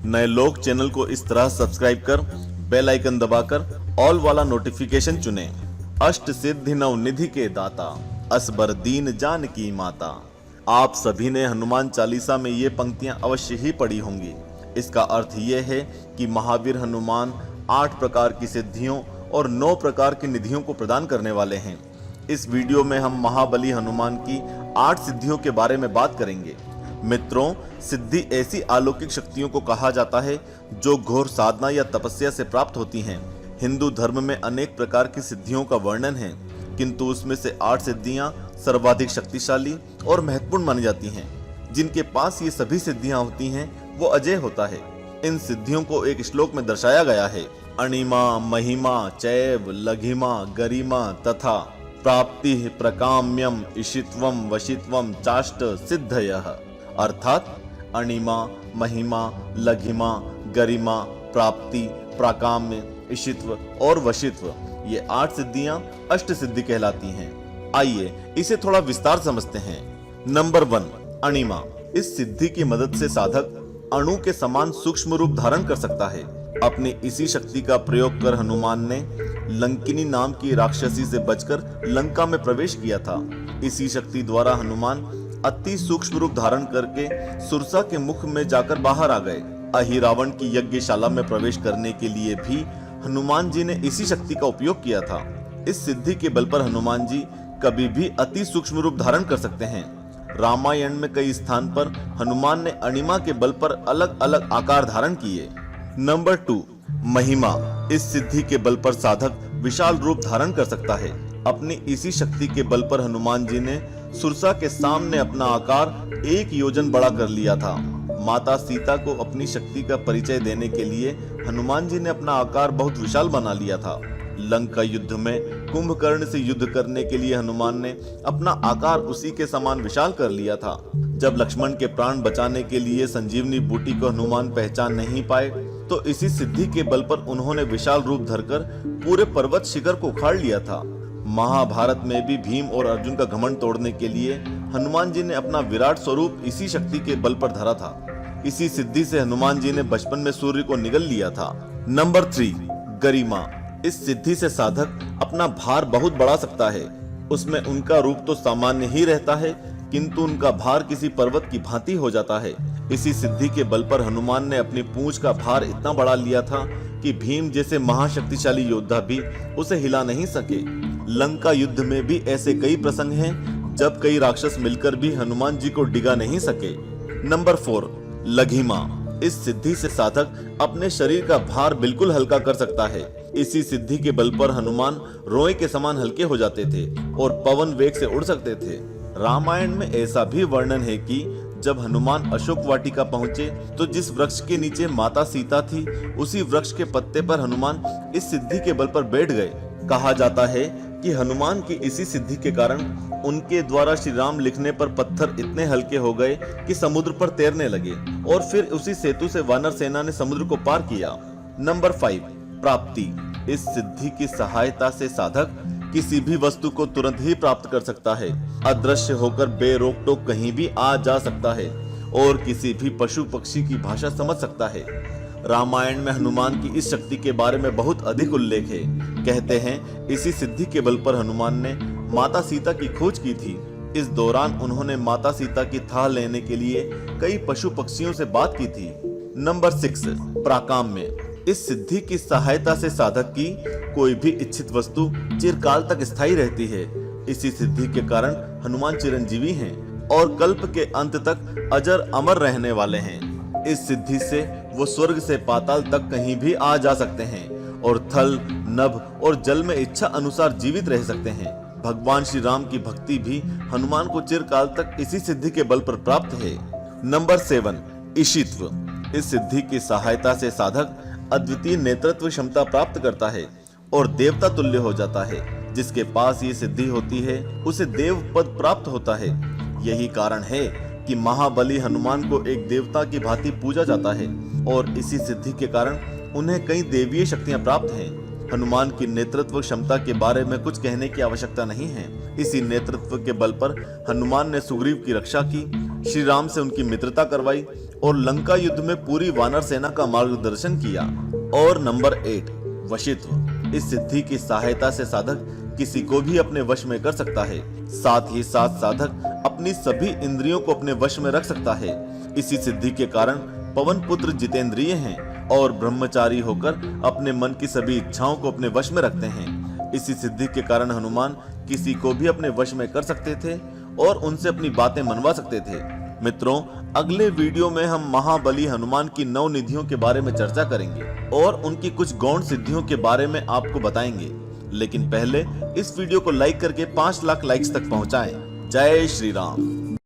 नए लोग चैनल को इस तरह सब्सक्राइब कर बेल आइकन दबाकर ऑल वाला नोटिफिकेशन चुनें। अष्ट सिद्धि नवनिधि के दाता, असबर दीन जानकी माता। आप सभी ने हनुमान चालीसा में ये पंक्तियां अवश्य ही पढ़ी होंगी। इसका अर्थ ये है कि महावीर हनुमान 8 प्रकार की सिद्धियों और 9 प्रकार की निधियों को प्रदान करने वाले हैं। इस वीडियो में हम महाबली हनुमान की 8 सिद्धियों के बारे में बात करेंगे। मित्रों, सिद्धि ऐसी अलौकिक शक्तियों को कहा जाता है जो घोर साधना या तपस्या से प्राप्त होती हैं। हिंदू धर्म में अनेक प्रकार की सिद्धियों का वर्णन है, किंतु उसमें से 8 सिद्धियां सर्वाधिक शक्तिशाली और महत्वपूर्ण मानी जाती हैं। जिनके पास ये सभी सिद्धियां होती हैं वो अजय होता है। इन सिद्धियों को एक श्लोक में दर्शाया गया है। अणिमा, महिमा, चैव, लघिमा, गरिमा तथा प्राप्ति, प्रकाम्यम, इशित्वम, वशित्वम चाष्ट सिद्धयः। अर्थात अणिमा, महिमा, लघिमा, गरिमा, प्राप्ति, प्राकाम्य, इशित्व और वशित्व, ये 8 सिद्धियां अष्ट सिद्धि कहलाती हैं। आइए इसे थोड़ा विस्तार समझते हैं। नंबर 1, अणिमा। इस सिद्धि की मदद से साधक अणु के समान सूक्ष्म रूप धारण कर सकता है। अपनी इसी शक्ति का प्रयोग कर हनुमान ने लंकिनी नाम की राक्षसी से बचकर लंका में प्रवेश किया था। इसी शक्ति द्वारा हनुमान अति सूक्ष्म रूप धारण करके सुरसा के मुख में जाकर बाहर आ गए। अहिरावण की यज्ञशाला में प्रवेश करने के लिए भी हनुमान जी ने इसी शक्ति का उपयोग किया था। इस सिद्धि के बल पर हनुमान जी कभी भी अति सूक्ष्म रूप धारण कर सकते हैं। रामायण में कई स्थान पर हनुमान ने अणिमा के बल पर अलग अलग आकार धारण किए। नंबर 2, महिमा। इस सिद्धि के बल पर साधक विशाल रूप धारण कर सकता है। अपनी इसी शक्ति के बल पर हनुमान जी ने सुरसा के सामने अपना आकार 1 योजन बड़ा कर लिया था। माता सीता को अपनी शक्ति का परिचय देने के लिए हनुमान जी ने अपना आकार बहुत विशाल बना लिया था। लंका युद्ध में कुंभकर्ण से युद्ध करने के लिए हनुमान ने अपना आकार उसी के समान विशाल कर लिया था। जब लक्ष्मण के प्राण बचाने के लिए संजीवनी बूटी को हनुमान पहचान नहीं पाए तो इसी सिद्धि के बल पर उन्होंने विशाल रूप धरकर पूरे पर्वत शिखर को उखाड़ लिया था। महाभारत में भी भीम और अर्जुन का घमंड तोड़ने के लिए हनुमान जी ने अपना विराट स्वरूप इसी शक्ति के बल पर धरा था। इसी सिद्धि से हनुमान जी ने बचपन में सूर्य को निगल लिया था। नंबर 3, गरिमा। इस सिद्धि से साधक अपना भार बहुत बढ़ा सकता है। उसमें उनका रूप तो सामान्य ही रहता है, किंतु उनका भार किसी पर्वत की भांति हो जाता है। इसी सिद्धि के बल पर हनुमान ने अपनी पूंछ का भार इतना बढ़ा लिया था कि भीम जैसे महाशक्तिशाली योद्धा भी उसे हिला नहीं सके। लंका युद्ध में भी ऐसे कई प्रसंग हैं जब कई राक्षस मिलकर भी हनुमान जी को डिगा नहीं सके। नंबर 4, लघिमा। इस सिद्धि से साधक अपने शरीर का भार बिल्कुल हल्का कर सकता है। इसी सिद्धि के बल पर हनुमान रोए के समान हल्के हो जाते थे और पवन वेग से उड़ सकते थे। रामायण में ऐसा भी वर्णन है कि जब हनुमान अशोक वाटिका पहुंचे तो जिस वृक्ष के नीचे माता सीता थी उसी वृक्ष के पत्ते पर हनुमान इस सिद्धि के बल पर बैठ गए। कहा जाता है कि हनुमान की इसी सिद्धि के कारण उनके द्वारा श्री राम लिखने पर पत्थर इतने हल्के हो गए कि समुद्र पर तैरने लगे और फिर उसी सेतु से वानर सेना ने समुद्र को पार किया। नंबर 5, प्राप्ति। इस सिद्धि की सहायता से साधक किसी भी वस्तु को तुरंत ही प्राप्त कर सकता है। अदृश्य होकर बेरोक टोक कहीं भी आ जा सकता है और किसी भी पशु पक्षी की भाषा समझ सकता है। रामायण में हनुमान की इस शक्ति के बारे में बहुत अधिक उल्लेख है। कहते हैं इसी सिद्धि के बल पर हनुमान ने माता सीता की खोज की थी। इस दौरान उन्होंने माता सीता की थाह लेने के लिए कई पशु पक्षियों से बात की थी। नंबर 6, प्राकाम्य। इस सिद्धि की सहायता से साधक की कोई भी इच्छित वस्तु चिरकाल तक स्थायी रहती है। इसी सिद्धि के कारण हनुमान चिरंजीवी हैं और कल्प के अंत तक अजर अमर रहने वाले हैं। इस सिद्धि से वो स्वर्ग से पाताल तक कहीं भी आ जा सकते हैं और थल, नभ और जल में इच्छा अनुसार जीवित रह सकते हैं। भगवान श्री राम की भक्ति भी हनुमान को चिरकाल तक इसी सिद्धि के बल पर प्राप्त है। नंबर 7, ईशित्व। इस सिद्धि की सहायता से साधक अद्वितीय नेतृत्व क्षमता प्राप्त करता है और देवता तुल्य हो जाता है। जिसके पास ये सिद्धि होती है उसे देव पद प्राप्त होता है। यही कारण है कि महाबली हनुमान को एक देवता की भांति पूजा जाता है और इसी सिद्धि के कारण उन्हें कई देवीय शक्तियां प्राप्त हैं। हनुमान की नेतृत्व क्षमता के बारे में कुछ कहने की आवश्यकता नहीं है। इसी नेतृत्व के बल पर हनुमान ने सुग्रीव की रक्षा की, श्री राम से उनकी मित्रता करवाई और लंका युद्ध में पूरी वानर सेना का मार्गदर्शन किया। और नंबर 8 वशित्व। इस सिद्धि की सहायता से साधक किसी को भी अपने वश में कर सकता है। साथ ही साथ साधक अपनी सभी इंद्रियों को अपने वश में रख सकता है। इसी सिद्धि के कारण पवन पुत्र जितेंद्रिय हैं और ब्रह्मचारी होकर अपने मन की सभी इच्छाओं को अपने वश में रखते हैं। इसी सिद्धि के कारण हनुमान किसी को भी अपने वश में कर सकते थे और उनसे अपनी बातें मनवा सकते थे। मित्रों, अगले वीडियो में हम महाबली हनुमान की 9 निधियों के बारे में चर्चा करेंगे और उनकी कुछ गौण सिद्धियों के बारे में आपको बताएंगे। लेकिन पहले इस वीडियो को लाइक करके 5 लाख लाइक्स तक पहुंचाएं। जय श्री राम।